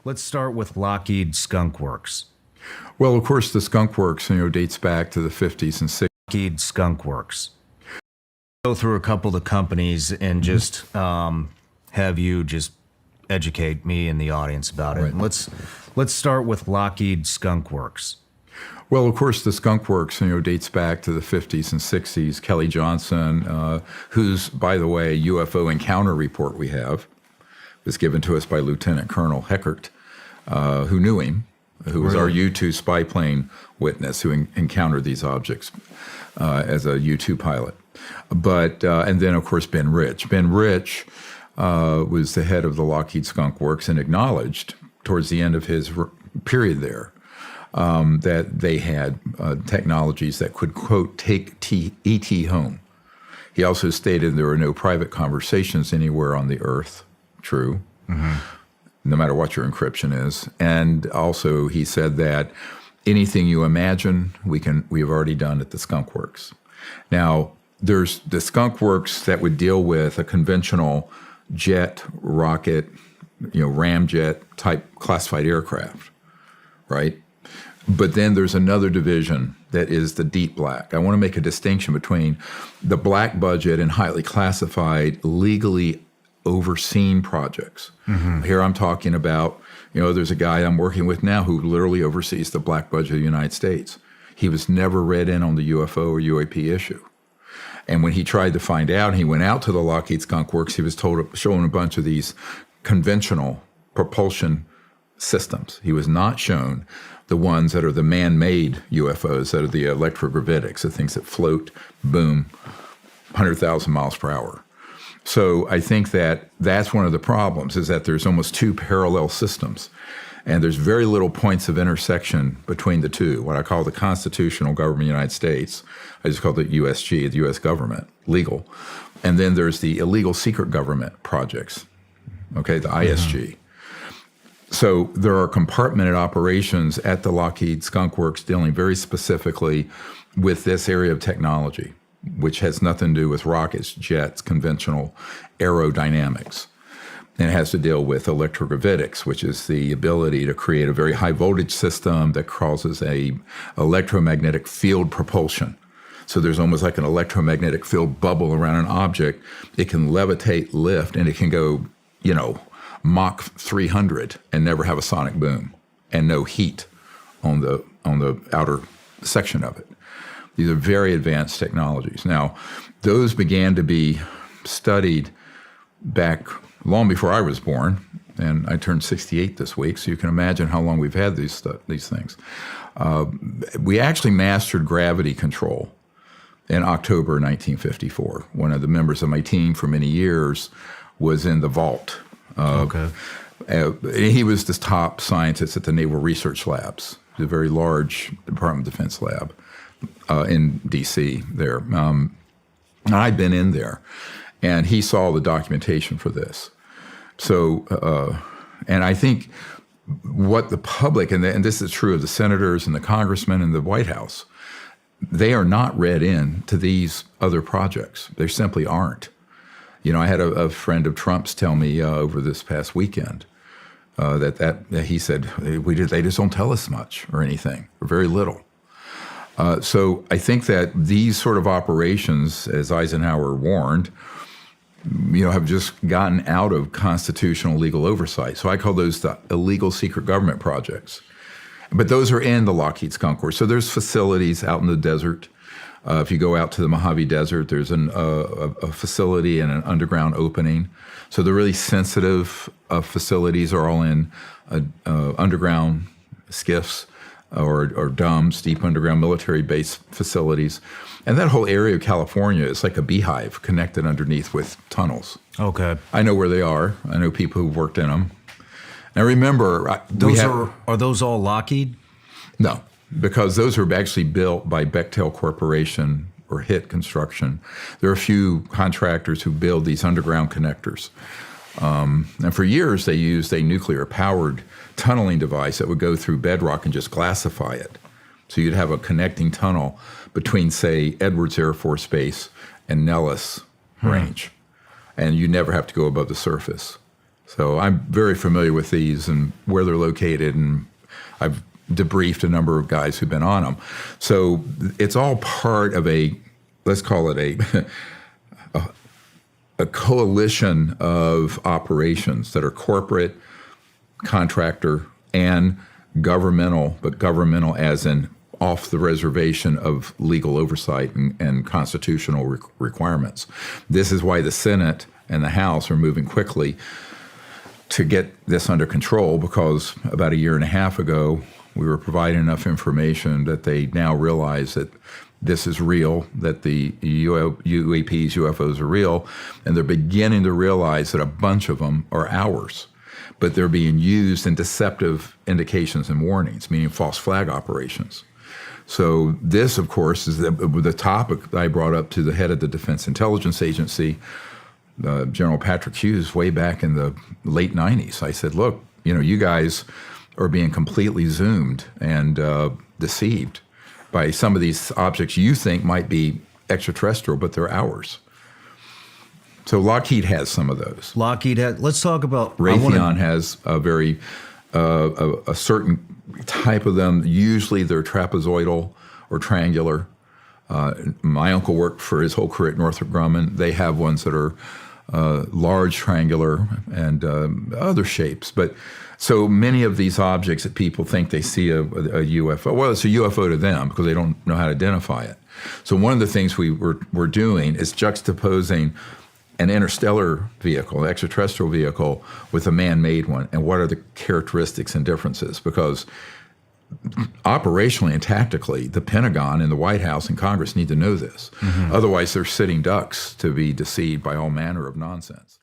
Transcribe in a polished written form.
Let's start with Lockheed Skunk Works. Well, of course, the Skunk Works, dates back to the 50s and 60s. Lockheed Skunk Works. Go through a couple of the companies and just have you just educate me and the audience about it. Right. And let's start with Lockheed Skunk Works. Well, of course, the Skunk Works, dates back to the 50s and 60s. Kelly Johnson, whose, by the way, UFO encounter report we have, was given to us by Lieutenant Colonel Heckert, who knew him, who was our U-2 spy plane witness who encountered these objects as a U-2 pilot. But and then, of course, Ben Rich. Ben Rich was the head of the Lockheed Skunk Works and acknowledged towards the end of his period there that they had technologies that could, quote, take ET home. He also stated there were no private conversations anywhere on the Earth. True. Mm-hmm. No matter what your encryption is. And also he said that anything you imagine, we have already done at the Skunk Works. Now, there's the Skunk Works that would deal with a conventional jet, rocket, ramjet type classified aircraft, right? But then there's another division that is the deep black. I want to make a distinction between the black budget and highly classified, legally overseen projects. Mm-hmm. Here I'm talking about, there's a guy I'm working with now who literally oversees the black budget of the United States. He was never read in on the UFO or UAP issue. And when he tried to find out, he went out to the Lockheed Skunk Works, he was shown a bunch of these conventional propulsion systems. He was not shown the ones that are the man-made UFOs, that are the electrogravitics, the things that float, boom, 100,000 miles per hour. So I think that that's one of the problems, is that there's almost two parallel systems. And there's very little points of intersection between the two, what I call the constitutional government of the United States. I just call it USG, the U.S. government, legal. And then there's the illegal secret government projects, okay, the ISG. Mm-hmm. So there are compartmented operations at the Lockheed Skunk Works dealing very specifically with this area of technology, which has nothing to do with rockets, jets, conventional aerodynamics. And it has to deal with electrogravitics, which is the ability to create a very high voltage system that causes a electromagnetic field propulsion. So there's almost like an electromagnetic field bubble around an object. It can levitate, lift, and it can go, Mach 300 and never have a sonic boom and no heat on the outer section of it. These are very advanced technologies. Now, those began to be studied back long before I was born, and I turned 68 this week, so you can imagine how long we've had these things. We actually mastered gravity control in October 1954. One of the members of my team for many years was in the vault. Okay. He was the top scientist at the Naval Research Labs, a very large Department of Defense lab in D.C. there. And I'd been in there, and he saw the documentation for this. So, and I think what the public, and this is true of the senators and the congressmen and the White House, they are not read in to these other projects. They simply aren't. I had a friend of Trump's tell me over this past weekend that he said, they just don't tell us much or anything, or very little. So I think that these sort of operations, as Eisenhower warned, have just gotten out of constitutional legal oversight. So I call those the illegal secret government projects. But those are in the Lockheed Skunk Works. So there's facilities out in the desert. If you go out to the Mojave Desert, there's a facility and an underground opening. So the really sensitive facilities are all in underground skiffs or DUMBs, deep underground military base facilities. And that whole area of California is like a beehive connected underneath with tunnels. Okay. I know where they are. I know people who've worked in them. And remember, are those all Lockheed? No. Because those are actually built by Bechtel Corporation or HIT Construction. There are a few contractors who build these underground connectors. And for years, they used a nuclear-powered tunneling device that would go through bedrock and just glassify it. So you'd have a connecting tunnel between, say, Edwards Air Force Base and Nellis Range. And you never have to go above the surface. So I'm very familiar with these and where they're located, and I've debriefed a number of guys who've been on them. So it's all part of a, let's call it a coalition of operations that are corporate, contractor, and governmental, but governmental as in off the reservation of legal oversight and constitutional requirements. This is why the Senate and the House are moving quickly to get this under control, because about a year and a half ago, we were providing enough information that they now realize that this is real, that the UAPs, UFOs are real, and they're beginning to realize that a bunch of them are ours, but they're being used in deceptive indications and warnings, meaning false flag operations. So this, of course, is the topic that I brought up to the head of the Defense Intelligence Agency, General Patrick Hughes, way back in the late 90s. I said, look, you guys are being completely zoomed and deceived by some of these objects you think might be extraterrestrial, but they're ours. So Lockheed has some of those. Let's talk about Raytheon has a very a certain type of them. Usually they're trapezoidal or triangular. My uncle worked for his whole career at Northrop Grumman. They have ones that are large, triangular, and other shapes. But so many of these objects that people think they see a UFO, well, it's a UFO to them because they don't know how to identify it. So one of the things we're doing is juxtaposing an interstellar vehicle, an extraterrestrial vehicle, with a man-made one, and what are the characteristics and differences? Because operationally and tactically, the Pentagon and the White House and Congress need to know this. Mm-hmm. Otherwise, they're sitting ducks to be deceived by all manner of nonsense.